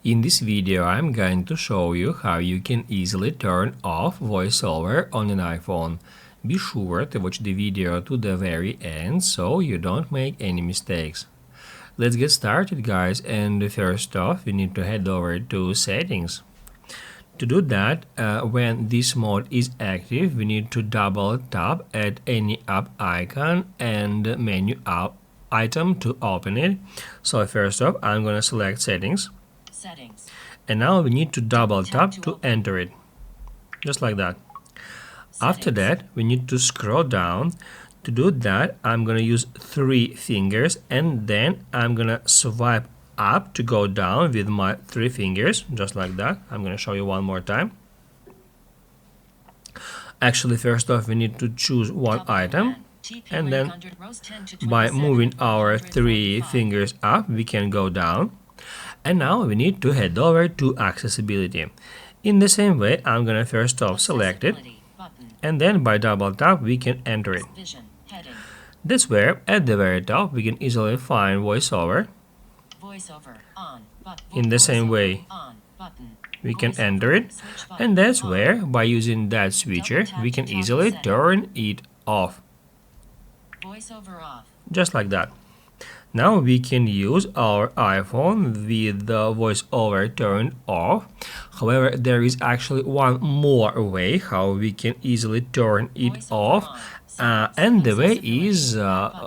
In this video, I'm going to show you how you can easily turn off VoiceOver on an iPhone. Be sure to watch the video to the very end so you don't make any mistakes. Let's get started, guys, and first off, we need to head over to Settings. To do that, when this mode is active, we need to double tap at any app icon and menu app item to open it. So first off, I'm going to select Settings. And now we need to double tap to enter it, just like that. After that, we need to scroll down. To do that, I'm gonna use 3 fingers and then I'm gonna swipe up to go down with my 3 fingers, just like that. I'm gonna show you one more time. Actually, first off, we need to choose one item, and then by moving our 3 fingers up, we can go down. And now we need to head over to Accessibility. In the same way, I'm gonna first off select it, and then by double tap we can enter it. That's where at the very top we can easily find VoiceOver. In the same way, we can enter it, and that's where by using that switcher we can easily turn it off. Just like that. Now we can use our iPhone with the VoiceOver turned off. However, there is actually one more way how we can easily turn it off, and the way is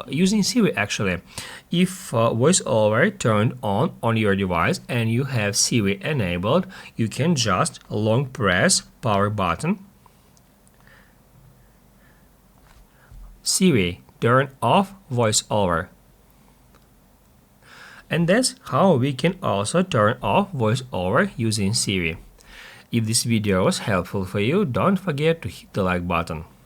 using Siri actually. If VoiceOver turned on your device and you have Siri enabled, you can just long press power button. Siri, turn off VoiceOver. And that's how we can also turn off VoiceOver using Siri. If this video was helpful for you, don't forget to hit the like button.